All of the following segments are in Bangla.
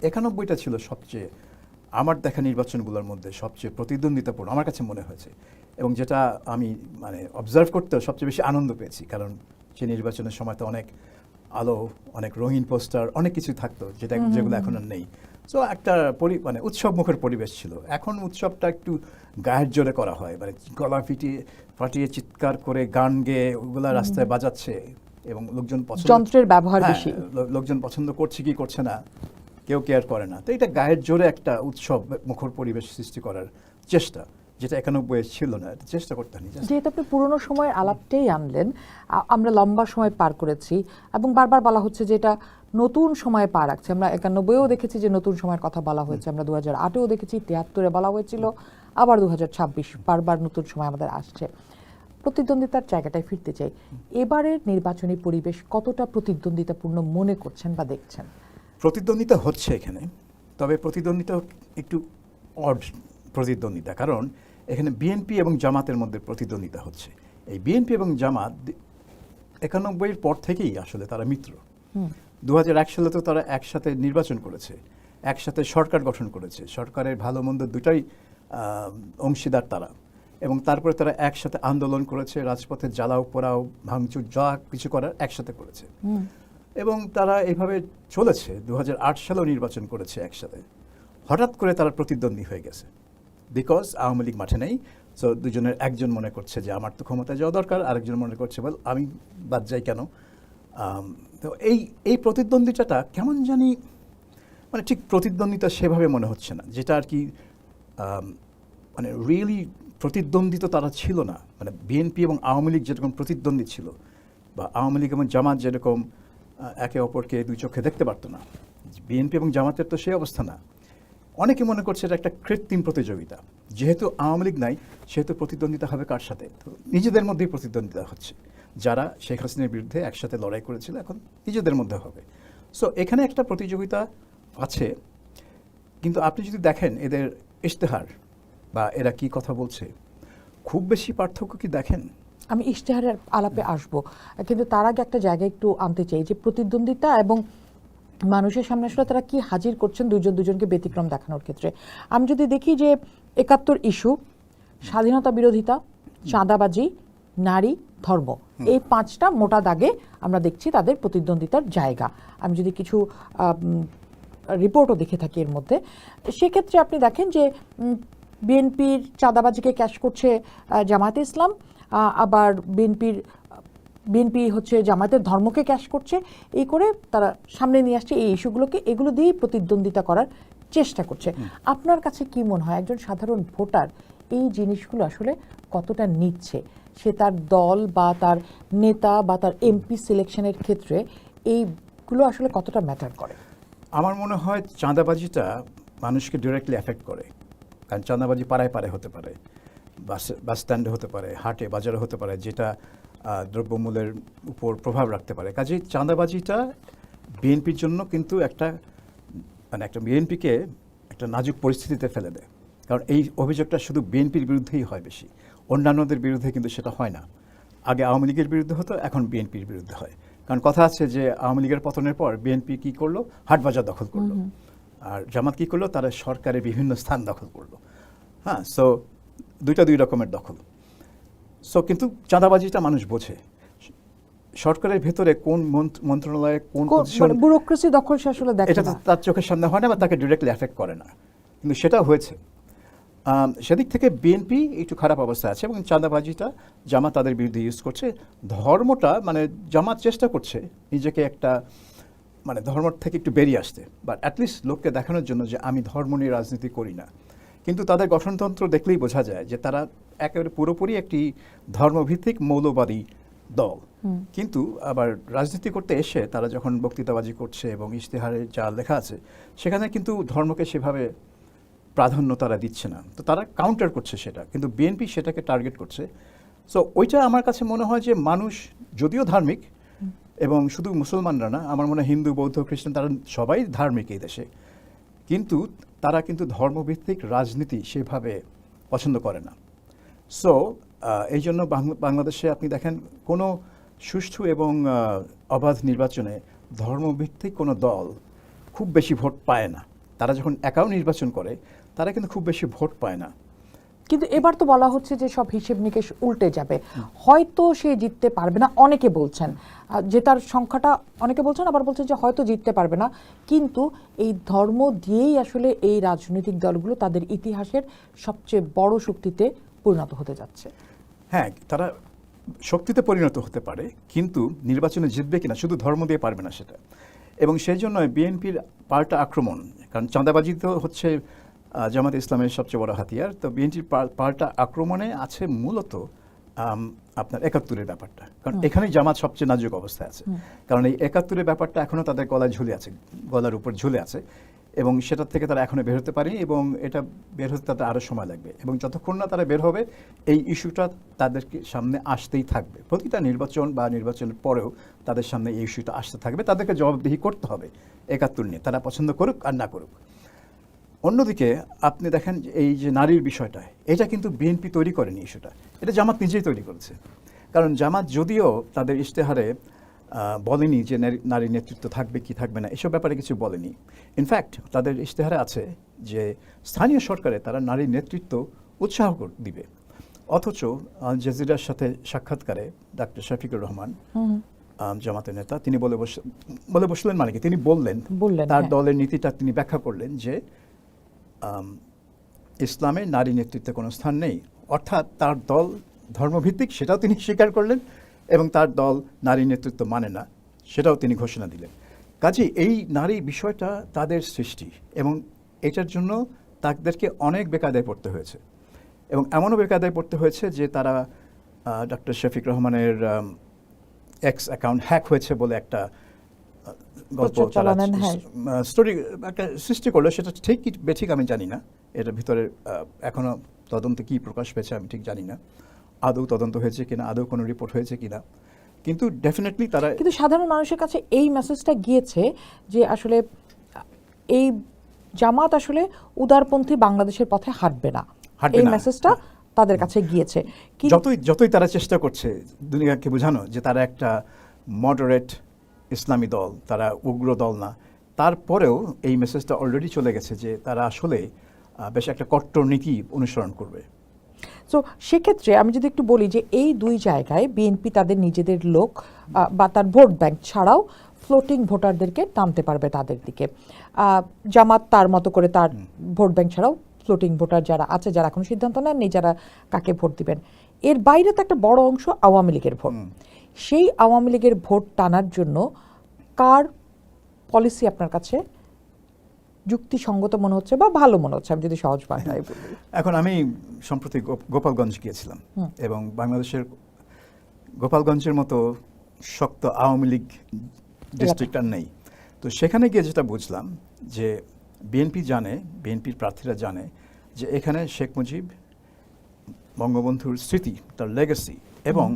91টা ছিল সবচেয়ে আমার দেখা নির্বাচনগুলোর মধ্যে সবচেয়ে প্রতিদ্বন্দ্বিতাপূর্ণ আমার কাছে মনে হয়েছে, এবং যেটা আমি মানে অবজার্ভ করতেও সবচেয়ে বেশি আনন্দ পেয়েছি, কারণ সে নির্বাচনের সময় তো অনেক আলো, অনেক রঙিন পোস্টার, অনেক কিছু থাকতো যেগুলো এখন আর নেই। সো একটা মানে উৎসবমুখর পরিবেশ ছিল। এখন উৎসবটা একটু গায়ের জোরে করা হয়, মানে গলা ফাটিয়ে চিৎকার করে গান গেয়ে ওগুলা রাস্তায় বাজাচ্ছে, এবং লোকজন যন্ত্রের ব্যবহার বেশি, লোকজন পছন্দ করছে কি করছে না কেউ কেয়ার করে না। তো এটা গায়ের জোরে একটা উৎসব মুখর পরিবেশ সৃষ্টি করার চেষ্টা, যেটা 91 ছিল না, এটা চেষ্টা করতে হয়নি। যেহেতু আপনি পুরনো সময়ের আলাপটাই আনলেন, আমরা লম্বা সময় পার করেছি এবং বারবার বলা হচ্ছে যে এটা নতুন সময়ে পা রাখছে। আমরা 91-এও দেখেছি যে নতুন সময়ের কথা বলা হয়েছে, আমরা 2008-এও দেখেছি, 73-এ বলা হয়েছিল, আবার 2026 বারবার নতুন সময় আমাদের আসছে। প্রতিদ্বন্দ্বিতার জায়গাটায় ফিরতে চাই। এবারের নির্বাচনী পরিবেশ কতটা প্রতিদ্বন্দ্বিতাপূর্ণ মনে করছেন বা দেখছেন? প্রতিদ্বন্দ্বিতা হচ্ছে এখানে, তবে প্রতিদ্বন্দ্বিতা একটু অড প্রতিদ্বন্দ্বিতা, কারণ এখানে বিএনপি এবং জামাতের মধ্যে প্রতিদ্বন্দ্বিতা হচ্ছে। এই বিএনপি এবং জামাত 91-এর পর থেকেই আসলে তারা মিত্র। 2001 সালে তো তারা একসাথে নির্বাচন করেছে, একসাথে সরকার গঠন করেছে, সরকারের ভালো মন্দ দুটাই অংশীদার তারা, এবং তারপরে তারা একসাথে আন্দোলন করেছে, রাজপথে জ্বালাও পোড়াও ভাঙচুর যা কিছু করার একসাথে করেছে, এবং তারা এইভাবে চলেছে। 2008 সালেও নির্বাচন করেছে একসাথে। হঠাৎ করে তারা প্রতিদ্বন্দ্বী হয়ে গেছে, বিকজ আওয়ামী লীগ মাঠে নেই। সো দুজনের একজন মনে করছে যে আমার তো ক্ষমতায় যাওয়া দরকার, আরেকজন মনে করছে বল আমি বাদ যাই কেন। তো এই প্রতিদ্বন্দ্বিতাটা কেমন জানি মানে ঠিক প্রতিদ্বন্দ্বিতা সেভাবে মনে হচ্ছে না, যেটা আর কি মানে রিয়েলি প্রতিদ্বন্দ্বিত তারা ছিল না। মানে বিএনপি এবং আওয়ামী লীগ যেরকম প্রতিদ্বন্দ্বী ছিল, বা আওয়ামী লীগ এবং জামাত যেরকম একে অপরকে দুই চোখে দেখতে পারতো না, বিএনপি এবং জামাতের তো সেই অবস্থা না। অনেকে মনে করছে এটা একটা কৃত্রিম প্রতিযোগিতা, যেহেতু আওয়ামী লীগ নাই সেহেতু প্রতিদ্বন্দ্বিতা হবে কার সাথে? তো নিজেদের মধ্যেই প্রতিদ্বন্দ্বিতা হচ্ছে। যারা শেখ হাসিনার বিরুদ্ধে একসাথে লড়াই করেছিল এখন নিজেদের মধ্যে হবে। সো এখানে একটা প্রতিযোগিতা আছে, কিন্তু আপনি যদি দেখেন এদের ইশতেহার বা এরা কি কথা বলছে, খুব বেশি পার্থক্য কি দেখেন? আমি ইশতেহারের আলাপে আসবো, কিন্তু তার আগে একটা জায়গায় একটু আনতে চাই যে প্রতিদ্বন্দ্বিতা এবং মানুষের সামনে আসলে তারা কি হাজির করছেন দুজনকে ব্যতিক্রম দেখানোর ক্ষেত্রে। আমি যদি দেখি যে 71 ইস্যু, স্বাধীনতা বিরোধিতা, চাঁদাবাজি, নারী, ধর্ম, এই 5টা মোটা দাগে আমরা দেখছি তাদের প্রতিদ্বন্দ্বিতার জায়গা। আমি যদি কিছু রিপোর্টও দেখে থাকি এর মধ্যে, সেক্ষেত্রে আপনি দেখেন যে বিএনপির চাঁদাবাজিকে ক্যাশ করছে জামায়াতে ইসলাম, আবার বিএনপি হচ্ছে জামায়াতের ধর্মকে ক্যাশ করছে। এই করে তারা সামনে নিয়ে আসছে এই ইস্যুগুলোকে, এগুলো দিয়েই প্রতিদ্বন্দ্বিতা করার চেষ্টা করছে। আপনার কাছে কি মনে হয় একজন সাধারণ ভোটার এই জিনিসগুলো আসলে কতটা নিচ্ছে? সে তার দল বা তার নেতা বা তার এমপি সিলেকশনের ক্ষেত্রে এইগুলো আসলে কতটা ম্যাটার করে? আমার মনে হয় চাঁদাবাজিটা মানুষকে ডিরেক্টলি এফেক্ট করে, কারণ চাঁদাবাজি পাড়ায় পাড়ায় হতে পারে, বাস স্ট্যান্ডে হতে পারে, হাটে বাজারে হতে পারে, যেটা দ্রব্যমূল্যের উপর প্রভাব রাখতে পারে। কাজেই চাঁদাবাজিটা বিএনপির জন্য কিন্তু একটা বিএনপিকে একটা নাজুক পরিস্থিতিতে ফেলে দেয়, কারণ এই অভিযোগটা শুধু বিএনপির বিরুদ্ধেই হয় বেশি, অন্যান্যদের বিরুদ্ধে কিন্তু সেটা হয় না। আগে আওয়ামী লীগের বিরুদ্ধে হতো, এখন বিএনপির বিরুদ্ধে হয়। কারণ কথা আছে যে আওয়ামী লীগের পতনের পর বিএনপি কি করলো? হাটবাজার দখল করলো। আর জামাত কি করলো? তারা সরকারের বিভিন্ন স্থান দখল করলো। হ্যাঁ, সো দুই রকমের দখল। সো কিন্তু চাঁদাবাজিটা মানুষ বোঝে, সরকারের ভেতরে কোন মন্ত্রণালয়ে কোন পজিশন, ব্যুরোক্রেসি দখল সে আসলে দেখে এটা না, তার চোখের সামনে হয় না বা তাকে ডিরেক্টলি এফেক্ট করে না, কিন্তু সেটা হয়েছে। সেদিক থেকে বিএনপি একটু খারাপ অবস্থা আছে, এবং চাঁদাবাজিটা জামাত তাদের বিরুদ্ধে ইউজ করছে। ধর্মটা মানে জামাত চেষ্টা করছে নিজেকে একটা মানে ধর্ম থেকে একটু বেরিয়ে আসতে, বা অ্যাটলিস্ট লোককে দেখানোর জন্য যে আমি ধর্ম নিয়ে রাজনীতি করি না। কিন্তু তাদের গঠনতন্ত্র দেখলেই বোঝা যায় যে তারা একেবারে পুরোপুরি একটি ধর্মভিত্তিক মৌলবাদী দল। কিন্তু আবার রাজনীতি করতে এসে তারা যখন বক্তৃতাবাজি করছে এবং ইশতেহারে যা লেখা আছে সেখানে কিন্তু ধর্মকে সেভাবে প্রাধান্য তারা দিচ্ছে না, তো তারা কাউন্টার করছে সেটা, কিন্তু বিএনপি সেটাকে টার্গেট করছে। সো ওইটা আমার কাছে মনে হয় যে মানুষ যদিও ধার্মিক, এবং শুধু মুসলমানরা না, আমার মনে হয় হিন্দু, বৌদ্ধ, খ্রিস্টান তারা সবাই ধার্মিক এই দেশে, কিন্তু তারা কিন্তু ধর্মভিত্তিক রাজনীতি সেভাবে পছন্দ করে না। সো এই জন্য বাংলাদেশে আপনি দেখেন কোনো সুষ্ঠু এবং অবাধ নির্বাচনে ধর্মভিত্তিক কোনো দল খুব বেশি ভোট পায় না। তারা যখন একাও নির্বাচন করে তারা কিন্তু খুব বেশি ভোট পায় না। কিন্তু এবার তো বলা হচ্ছে যে সব হিসেব নিকেশ উল্টে যাবে, হয়তো সে জিততে পারবে না, অনেকে বলছেন জেতার সংখ্যাটা, অনেকে বলছেন আবার বলছেন যে হয়তো জিততে পারবে না, কিন্তু এই ধর্ম দিয়েই আসলে এই রাজনৈতিক দলগুলো তাদের ইতিহাসের সবচেয়ে বড় শক্তিতে পরিণত হতে যাচ্ছে। হ্যাঁ, তারা শক্তিতে পরিণত হতে পারে, কিন্তু নির্বাচনে জিতবে কিনা শুধু ধর্ম দিয়ে পারবে না সেটা। এবং সেই জন্য বিএনপির পাল্টা আক্রমণ, কারণ চাঁদাবাজি তো হচ্ছে জামাত ইসলামের সবচেয়ে বড় হাতিয়ার, তো বিএনপির পাল্টা আক্রমণে আছে মূলত আপনার ৭১-এর ব্যাপারটা, কারণ এখানেই জামাত সবচেয়ে নাজুক অবস্থায় আছে। কারণ এই ৭১-এর ব্যাপারটা এখনও তাদের গলায় ঝুলে আছে, গলার উপর ঝুলে আছে, এবং সেটার থেকে তারা এখনও বের হতে পারেনি, এবং এটা বের হতে তাদের আরও সময় লাগবে। এবং যতক্ষণ না তারা বের হবে এই ইস্যুটা তাদেরকে সামনে আসতেই থাকবে। প্রতিটা নির্বাচন বা নির্বাচনের পরেও তাদের সামনে এই ইস্যুটা আসতে থাকবে, তাদেরকে জবাবদিহি করতে হবে ৭১ নিয়ে, তারা পছন্দ করুক আর না করুক। অন্যদিকে আপনি দেখেন এই যে নারীর বিষয়টা, এটা কিন্তু বিএনপি তৈরি করেনি ইস্যুটা, এটা জামাত নিজেই তৈরি করেছে। কারণ জামাত যদিও তাদের ইশতেহারে বলেনি যে নারী নেতৃত্ব থাকবে কি থাকবে না, এসব ব্যাপারে কিছু বলেনি। ইনফ্যাক্ট তাদের ইশতেহারে আছে যে স্থানীয় সরকারে তারা নারী নেতৃত্ব উৎসাহ দিবে। অথচ আল জাজিরার সাথে সাক্ষাৎকারে ডাক্তার শফিকুর রহমান, জামাতের নেতা, তিনি বলে বসলেন, মানে কি তিনি বললেন তার দলের নীতিটা তিনি ব্যাখ্যা করলেন যে ইসলামে নারী নেতৃত্বে কোনো স্থান নেই, অর্থাৎ তার দল ধর্মভিত্তিক, সেটাও তিনি স্বীকার করলেন, এবং তার দল নারী নেতৃত্ব মানে না সেটাও তিনি ঘোষণা দিলেন। কাজে এই নারী বিষয়টা তাদের সৃষ্টি, এবং এটার জন্য তাদেরকে অনেক বেকায়দায় পড়তে হয়েছে, এবং এমনও বেকায়দায় পড়তে হয়েছে যে তারা ডক্টর শফিক রহমানের এক্স অ্যাকাউন্ট হ্যাক হয়েছে বলে একটা গল্প স্টোরি একটা সৃষ্টি করলো। সেটা ঠিক কি বেঠিক আমি জানি না, এটার ভিতরে এখনো তদন্তে কি প্রকাশ পেয়েছে আমি ঠিক জানি না, আদৌ তদন্ত হয়েছে কিনা, আদৌ কোনো রিপোর্ট হয়েছে কিনা, কিন্তু ডেফিনেটলি তারা, কিন্তু সাধারণ মানুষের কাছে এই মেসেজটা গিয়েছে যে আসলে এই জামাত আসলে উদারপন্থী বাংলাদেশের পথে হাঁটবে না, এই মেসেজটা তাদের কাছে গিয়েছে। যতই তারা চেষ্টা করছে দুনিয়াকে বোঝানো যে তারা একটা মডারেট ইসলামী দল, তারা উগ্র দল না, তারপরেও এই মেসেজটা অলরেডি চলে গেছে যে তারা আসলে বেশ একটা কট্টর নীতি অনুসরণ করবে। সো সেক্ষেত্রে আমি যদি একটু বলি যে এই দুই জায়গায় বিএনপি তাদের নিজেদের লোক বা তার ভোট ব্যাংক ছাড়াও ফ্লোটিং ভোটারদেরকে টানতে পারবে তাদের দিকে। জামাত তার মতো করে তার ভোট ব্যাংক ছাড়াও ফ্লোটিং ভোটার যারা আছে, যারা এখনো সিদ্ধান্ত নেননি যারা কাকে ভোট দিবেন, এর বাইরে তো একটা বড় অংশ আওয়ামী লীগের ভোট। সেই আওয়ামী লীগের ভোট টানার জন্য কার পলিসি আপনার কাছে যুক্তিসঙ্গত মনে হচ্ছে বা ভালো মনে হচ্ছে, আমি যদি সহজ ভাষায় বলি? এখন আমি সম্প্রতি গোপালগঞ্জ গিয়েছিলাম, এবং বাংলাদেশের গোপালগঞ্জের মতো শক্ত আওয়ামী লীগ ডিস্ট্রিক্ট আর নেই। তো সেখানে গিয়ে যেটা বুঝলাম যে বিএনপি জানে, বিএনপির প্রার্থীরা জানে যে এখানে শেখ মুজিব, বঙ্গবন্ধুর স্মৃতি, তার লেগাসি, এবং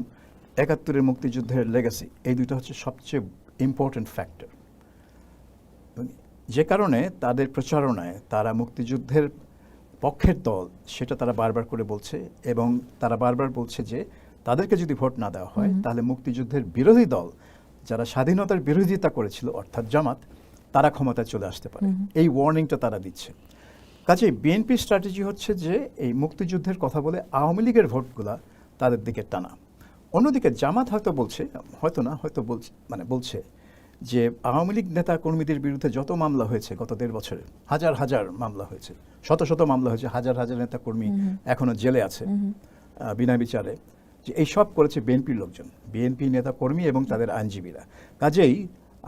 ৭১-এর মুক্তিযুদ্ধের লেগাসি, এই দুটো হচ্ছে সবচেয়ে ইম্পর্টেন্ট ফ্যাক্টর। যে কারণে তাদের প্রচারণায় তারা মুক্তিযুদ্ধের পক্ষের দল সেটা তারা বারবার করে বলছে, এবং তারা বারবার বলছে যে তাদেরকে যদি ভোট না দেওয়া হয় তাহলে মুক্তিযুদ্ধের বিরোধী দল যারা স্বাধীনতার বিরোধিতা করেছিল অর্থাৎ জামাত, তারা ক্ষমতায় চলে আসতে পারে, এই ওয়ার্নিংটা তারা দিচ্ছে। কাজেই বিএনপির স্ট্র্যাটেজি হচ্ছে যে এই মুক্তিযুদ্ধের কথা বলে আওয়ামী লীগের ভোটগুলা তাদের দিকে টানা। অন্যদিকে জামাত হয়তো বলছে, হয়তো না, হয়তো বলছে যে আওয়ামী লীগ নেতা কর্মীদের বিরুদ্ধে যত মামলা হয়েছে গত ১.৫ বছরে, হাজার হাজার মামলা হয়েছে, শত শত মামলা হয়েছে, হাজার হাজার নেতা কর্মী এখনো জেলে আছে বিনা বিচারে, যে এইসব করেছে বিএনপির লোকজন, বিএনপি নেতা কর্মী এবং তাদের আইনজীবীরা। কাজেই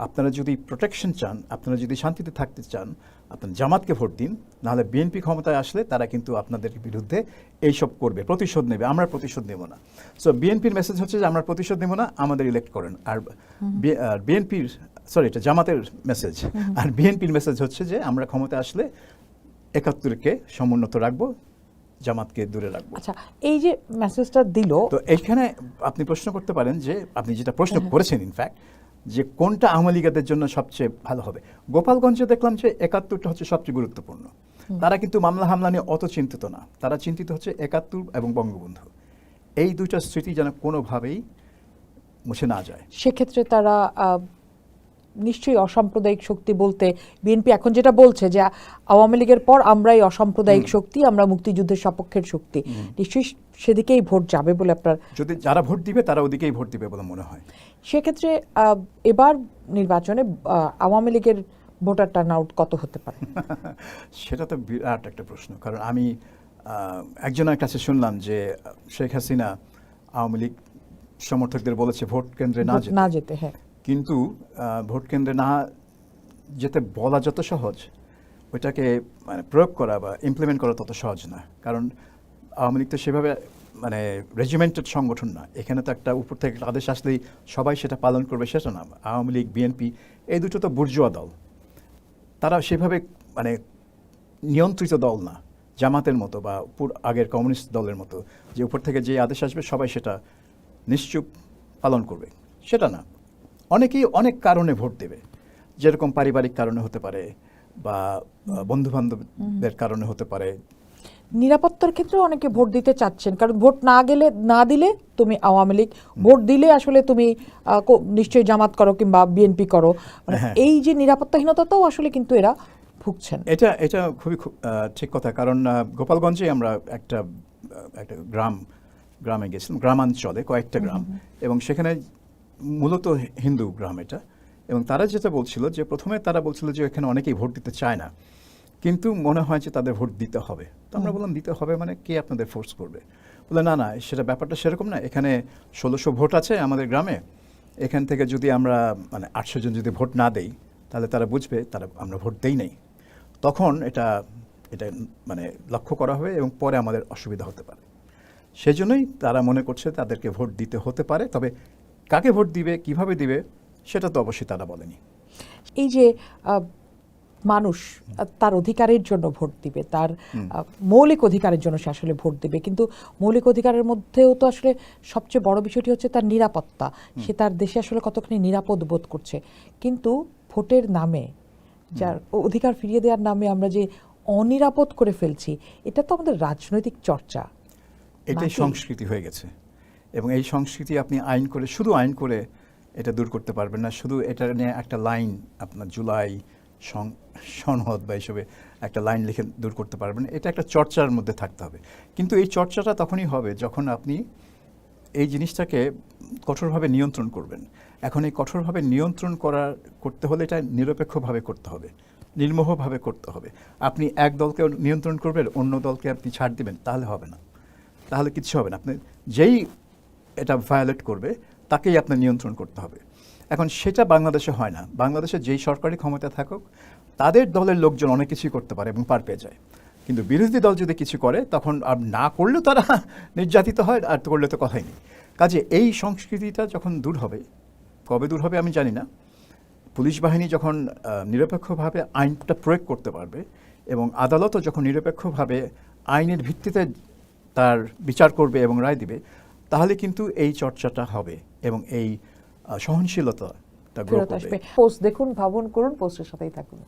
আপনারা যদি প্রোটেকশন চান, আপনারা যদি শান্তিতে থাকতে চান, আপনারা জামাতকে ভোট দিন, নাহলে বিএনপি ক্ষমতায় আসলে তারা কিন্তু আপনাদের বিরুদ্ধে এইসব করবে, প্রতিশোধ নেবে, আমরা প্রতিশোধ নেব না। সো বিএনপির মেসেজ হচ্ছে যে আমরা প্রতিশোধ নেব না, আমাদের ইলেক্ট করেন। আর বিএনপির, সরি, এটা জামাতের মেসেজ, আর বিএনপির মেসেজ হচ্ছে যে আমরা ক্ষমতায় আসলে ৭১-কে সমুন্নত রাখবো, জামাতকে দূরে রাখবো। আচ্ছা, এই যে মেসেজটা দিল, তো এইখানে আপনি প্রশ্ন করতে পারেন যে, আপনি যেটা প্রশ্ন করেছেন ইনফ্যাক্ট, যে কোনটা আওয়ামী লীগের জন্য সবচেয়ে ভালো হবে। গোপালগঞ্জে দেখলাম যে ৭১টা হচ্ছে সবচেয়ে গুরুত্বপূর্ণ। তারা কিন্তু মামলা হামলা নিয়ে অত চিন্তিত না, তারা চিন্তিত হচ্ছে ৭১ এবং বঙ্গবন্ধু, এই দুইটা স্মৃতি যেন কোনোভাবেই মুছে না যায়। সেক্ষেত্রে তারা নিশ্চয়ই অসাম্প্রদায়িক শক্তি বলতে বিএনপি এখন যেটা বলছে যে আওয়ামী লীগের পর আমরাই অসাম্প্রদায়িক শক্তি, আমরা মুক্তিযুদ্ধের সপক্ষের শক্তি, নিশ্চয়ই সেদিকেই ভোট যাবে বলে আপনার, যদি যারা ভোট দিবে তারা ওদিকেই ভোট দিবে বলে মনে হয়। সেক্ষেত্রে এবার নির্বাচনে আওয়ামী লীগের ভোটার টার্ন আউট কত হতে পারে? সেটা তো বিরাট একটা প্রশ্ন, কারণ আমি একজনের কাছে শুনলাম যে শেখ হাসিনা আওয়ামী লীগ সমর্থকদের বলেছে ভোট কেন্দ্রে না যেতে। হ্যাঁ, কিন্তু ভোট কেন্দ্রে না যেতে বলা যত সহজ, ওইটাকে মানে প্রয়োগ করা বা ইমপ্লিমেন্ট করা তত সহজ না। কারণ আওয়ামী লীগ তো সেভাবে মানে রেজিমেন্টেড সংগঠন না। এখানে তো একটা উপর থেকে আদেশ আসলেই সবাই সেটা পালন করবে সেটা না। আওয়ামী লীগ, বিএনপি এই দুটো তো বুর্জোয়া দল, তারা সেভাবে মানে নিয়ন্ত্রিত দল না, জামাতের মতো বা আগের কমিউনিস্ট দলের মতো যে উপর থেকে যে আদেশ আসবে সবাই সেটা নিশ্চুপ পালন করবে, সেটা না। অনেকেই অনেক কারণে ভোট দেবে, যেরকম পারিবারিক কারণে হতে পারে বা বন্ধুবান্ধবদের কারণে হতে পারে। নিরাপত্তার ক্ষেত্রে অনেকে ভোট দিতে চাচ্ছেন, কারণ ভোট না দিলে তুমি আওয়ামী লীগ, ভোট দিলে আসলে তুমি নিশ্চয়ই জামাত করো কিংবা বিএনপি করো, মানে এই যে নিরাপত্তাহীনতাটাও আসলে কিন্তু এরা ভুগছেন। এটা খুবই ঠিক কথা। কারণ গোপালগঞ্জে আমরা একটা গ্রামে গেছিলাম, গ্রামাঞ্চলে কয়েকটা গ্রাম, এবং সেখানে মূলত হিন্দু গ্রাম এটা। এবং তারা যেটা বলছিল যে প্রথমে তারা বলছিল যে এখানে অনেকেই ভোট দিতে চায় না, কিন্তু মনে হয় যে তাদের ভোট দিতে হবে। তো আমরা বললাম দিতে হবে মানে কে আপনাদের ফোর্স করবে? বলে না সেটা ব্যাপারটা সেরকম না। এখানে 1600 ভোট আছে আমাদের গ্রামে, এখান থেকে যদি আমরা মানে 800 জন যদি ভোট না দেই তাহলে তারা বুঝবে আমরা ভোট দেই নাই। তখন এটা মানে লক্ষ্য করা হবে এবং পরে আমাদের অসুবিধা হতে পারে। সেজন্যই তারা মনে করছে তাদেরকে ভোট দিতে হতে পারে। তবে কাকে ভোট দিবে, কিভাবে দিবে, সেটা তো অবশ্যই তারা বলেনি। এই যে মানুষ তার অধিকারের জন্য ভোট দিবে, তার মৌলিক অধিকারের জন্য সে আসলে ভোট দিবে, কিন্তু মৌলিক অধিকারের মধ্যেও তো আসলে সবচেয়ে বড় বিষয়টি হচ্ছে তার নিরাপত্তা। সে তার দেশে আসলে কতখানি নিরাপদ বোধ করছে। কিন্তু ভোটের নামে, যার অধিকার ফিরিয়ে দেওয়ার নামে আমরা যে অনিরাপদ করে ফেলছি, এটা তো আমাদের রাজনৈতিক চর্চা, এটাই সংস্কৃতি হয়ে গেছে। এবং এই সংস্কৃতি আপনি শুধু আইন করে এটা দূর করতে পারবেন না। শুধু এটা নিয়ে একটা লাইন আপনার জুলাই সনদ বা এইসবে একটা লাইন লিখে দূর করতে পারবেন। এটা একটা চর্চার মধ্যে থাকতে হবে। কিন্তু এই চর্চাটা তখনই হবে যখন আপনি এই জিনিসটাকে কঠোরভাবে নিয়ন্ত্রণ করবেন। এখন এই কঠোরভাবে নিয়ন্ত্রণ করতে হলে এটা নিরপেক্ষভাবে করতে হবে, নির্মোহভাবে করতে হবে। আপনি এক দলকে নিয়ন্ত্রণ করবেন, অন্য দলকে আপনি ছাড় দিবেন, তাহলে হবে না, তাহলে কিছু হবে না। আপনি যেই এটা ভায়োলেট করবে তাকেই আপনার নিয়ন্ত্রণ করতে হবে। এখন সেটা বাংলাদেশে হয় না। বাংলাদেশে যেই সরকারি ক্ষমতা থাকুক তাদের দলের লোকজন অনেক কিছুই করতে পারে এবং পার পেয়ে যায়। কিন্তু বিরোধী দল যদি কিছু করে তখন আর না করলেও তারা নির্যাতিত হয়, আর করলে তো কথাই নেই। কাজে এই সংস্কৃতিটা যখন দূর হবে, কবে দূর হবে আমি জানি না। পুলিশ বাহিনী যখন নিরপেক্ষভাবে আইনটা প্রয়োগ করতে পারবে এবং আদালতও যখন নিরপেক্ষভাবে আইনের ভিত্তিতে তার বিচার করবে এবং রায় দিবে, তাহলে কিন্তু এই চর্চাটা হবে এবং এই সহনশীলতাটা গ্রো করবে। পোস্ট দেখুন, ভাবুন, করুন, পোস্টের সাথেই থাকুন।